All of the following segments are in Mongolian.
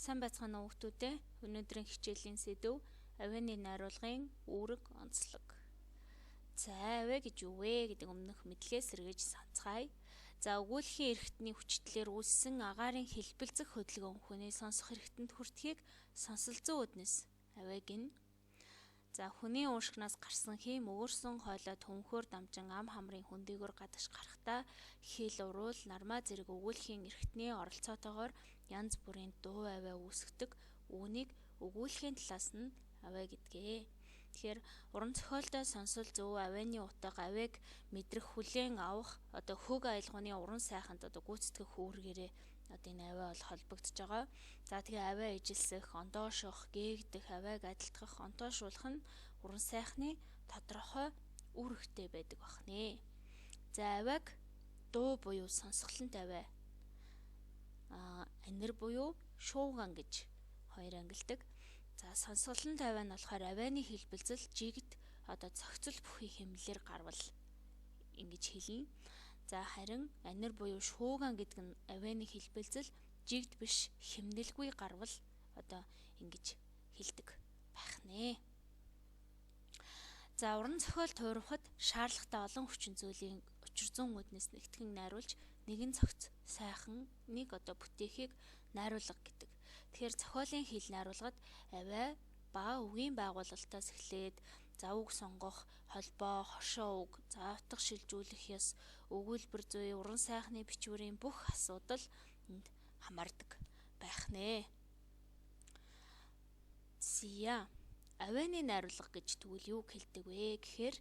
Сайн байцгаана уу хүүхдүүдээ. Өнөөдрийн хичээлийн сэдэв авианы найруулгын үүрэг онцлог. За авиа гэж юу вэ гэдэг өмнөх мэдлэгээс сэргээж санацгаая. За өгүүлэхийн эрхтний хүчтэйгээр үүссэн агаарын хэлбэлзэх хөдөлгөөн хүний сонсох эрхтэнд хүртхийг сонсолцоо үднэс авиа гин. За хүний уушгнаас гарсан хийм өөрсөн хойлоо төмхөөр дамжин ам хамрын хөндийгөр гадагш гарахдаа хил уруул нармаа зэрэг өгүүлэхийн эрхтний оролцоотойгоор янз бүрийн дуу авиа үүсгдэг. Үүнийг өгүүлэхийн талаас нь авиа гэдгээ. Тэгэхээр уран зохиолтой сонсол зөв авианы утга авиаг мэдрэх хүлээн авах хөг аялгауны уран сайханд гүйцэтгэх үүргээрээ энэ авиа бол холбогдож байгаа. За тэгээ авиа ижилсэх, ондоошох, гээгдэх, авиаг адилтгах, онтоошуулах нь уран сайхны тодорхой үүрэгтэй байдаг бахнэ. За авиаг дуу буюу сонсголонт авиа, анир буюу шууган гэж хоёр ангилдаг. За сонсголонт авиа нь болохоор авианы хэлбэлзэл жигд зохицол бүхий хэмнэлээр гарвал ингэж хэлнэ. За харин анир буюу шууган гэдэг нь авианы хэлбэлзэл жигд биш хэмнэлгүй гарвал ингэж хэлдэг байх нэ. За уран зохиол туурвахад шаардлагатай олон хүчин зүйлийн учир зүйн үднэс нэгтгэн найруулж нэгэн цогц сайхныг бүтээхийг найруулга гэдэг. Тэгэхээр зохиолын хэл найруулгад авиа ба үгийн байгуулалтаас эхлээд үг сонгох, холбоо, хошоо үг, утга шилжүүлэх ёс, өгүүлбэр зүй, уран сайхны бичвэрийн бүх асуудал энд хамаардаг байх нэ. Зя авианы найруулга гэж тэгвэл юу хэлдэг вэ гэхээр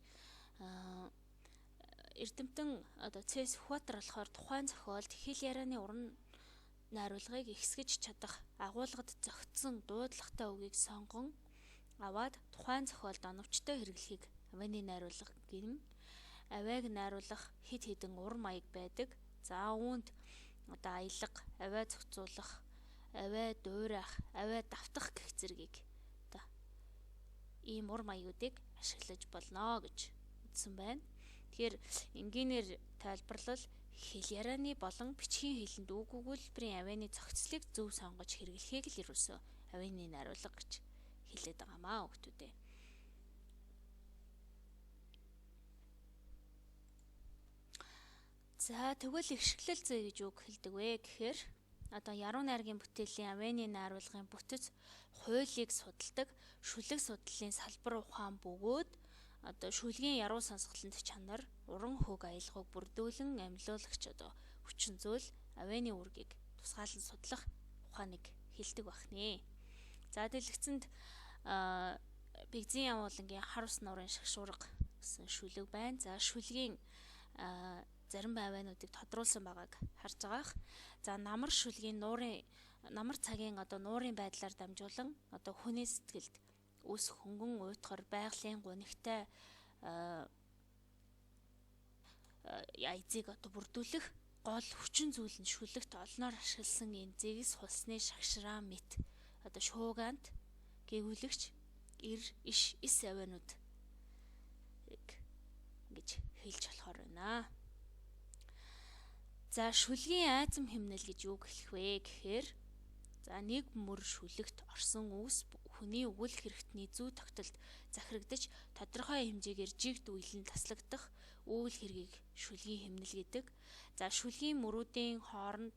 Эрдэмтэн Цэс Фуатер болохоор тухайн зохиолд хэл ярианы уран найруулгыг ихсгэж чадах агуулгад зохицсон дуудлагатай үгийг сонгон аваад тухайн зохиолд оновчтой хэрэглэхийг авианы найруулга гин. Авиаг найруулах хэд хэдэн ур маяг байдаг. За үүнд аялга, авиа зохицуулах, авиа дуурайх, авиа давтах гэх зэргийг ийм ур маягуудыг ашиглаж болно гэж үзсэн байна. Тэгэхээр энгийнээр тайлбарлал хэл ярианы болон бичгийн хэлэнд үг өгүүлбэрийн авианы зохицлыг зөв сонгож хэрэглэхийг л ерөөсөө авианы найруулга гэж хэлээд байгаамаа хүүхдүүдээ. За тэгвэл ихшгэлэл зүй гэж үг хэлдэг вэ гэхээр яруу найргийн бүтээлийн авианы найруулгын бүтэц хуулийг судалдаг шүлэг судлалын салбар ухаан бөгөөд шүлгийн яруу сонсголонт чанар, уран хөг аялгауг бүрдүүлэн амьлуулагч хүчин зүйл авианы үүргийг тусгаалan судлах ухааныг хэлдэг бахнэ. За дэлгэцэнд Бэгзийн явуулангийн хар ус нуурын шагшуурга гэсэн шүлэг байна. За шүлгийн зарим авиануудыг тодруулсан байгааг харж байгаах. За намар шүлгийн намар цагийн нуурын байдлаар дамжуулан хүний сэтгэлд үс хөнгөн уйтгар байгалийн гунигтай айзыг бүрдүүлэх гол хүчин зүйл нь шүлэгт олноор ашигласан энэ зэгс хулсны шагшраа мэт шуугант гээгүүлэгч ис авианууд гэж хэлж болохоор байна. За шүлгийн айзам хэмнэл гэж юу хэлэх вэ гэхээр нэг мөр шүлэгт орсон үс хүний өгүүлэх хэрэгтний зүй тогтолд захирагдаж тодорхой хэмжээгээр жигд уйлан таслагдах үйл хэргийг шүлгийн хэмнэл гэдэг. За шүлгийн мөрүүдийн хооронд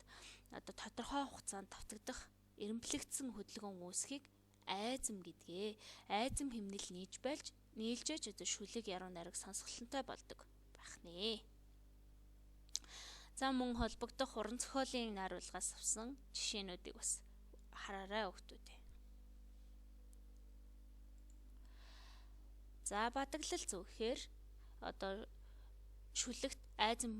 тодорхой хугацаанд давтагдах эренблэгдсэн хөдөлгөөн үүсхийг айзам гэдгээ. Айзам хэмнэл нийлжээж шүлэг яруу найраг сонсголонтой болдог байх нэ. За мөн холбогдох уран зохиолын найруулгаас авсан жишээнүүдийг бас хараарай хүүхдүүдээ. За бадаглал зөв гэхээр шүлэгт айзам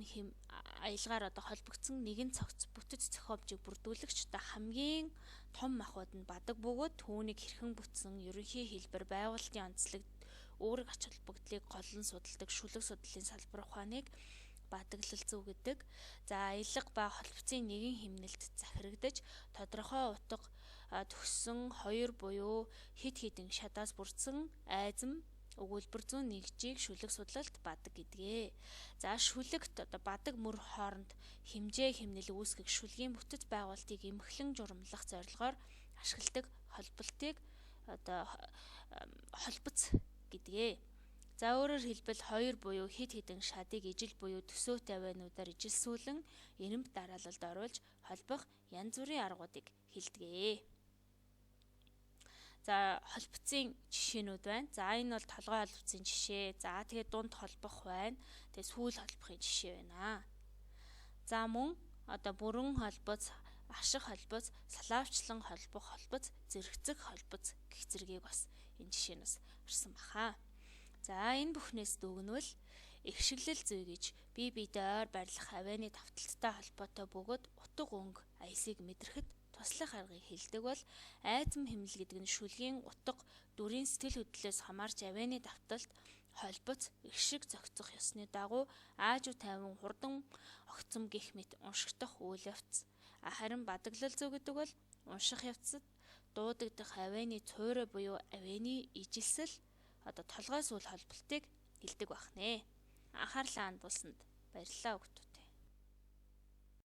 аялгаар холбогдсон нэгэн цогц бүтэц зохиомжийг бүрдүүлэгч хамгийн том махбод нь бадаг бөгөөд түүнийг хэрхэн бүтсэн ерөнхий хэлбэр байгуулалтын онцлог үүрэг ач холбогдлыг голлон судалдаг шүлэг судлалын салбар ухааныг бадаглал зөв гэдэг. За аялга ба холбоцын нэгэн хэмнэлд захирагдаж тодорхой утга төгссөн хоёр буюу хэд хэдэн шатаас бүрдсэн айзам өгүүлбэр зүүн нэгжийг шүлэг судлалт бадаг гэдгээ. За шүлэгт бадаг мөр хооронд хэмжээ хэмнэл үүсгэх шүлгийн бүтэц байгуулалтыг эмхлэн журамлах зорилгоор ашигладаг холболтыг холбоц гэдгээ. За өөрөөр хэлбэл хоёр буюу хэд хэдэн шадыг ижил буюу төсөөтэй байнуудаар ижилсүүлэн эрэмб дараалалд оруулж холбох янз бүрийн аргуудыг хэлдэг. За холбоцын жишээнүүд байна. За энэ бол толгой холбоцын жишээ. За тэгээд дунд холбох байна. Тэгээд сүүл холбохын жишээ байна. За мөн бүрэн холбоц, ашиг холбоц, салаавчлан холбох холбоц, зэрэгцэх холбоц гэх зэргийг бас энэ жишээнээс харсан баха. За энэ бүхнээс дүгнвэл ихшиглэл зүй гэж бие биедээ ойр барьлах авианы давталттай холбоотой бөгөөд утга өнгө аясыг мэдрэхэд туслах аргыг хэлдэг бол айзам хэмнэл гэдэг нь шүлгийн утга дүрийн сэтгэл хөдлөлөөс хамаарч авианы давталт холбоц ихшиг зохицох ёсны дагуу аажуу тайван хурдан огцом гих мэт уншигдах үйл явц. Харин бадаглал зүй гэдэг бол унших явцад дуудагдах авианы цуурай буюу авианы ижилсэл толгой сүүл холболтыг хэлдэг бахнэ. Анхаарлаа хандуулсанд баярлалаа хүүхдүүд.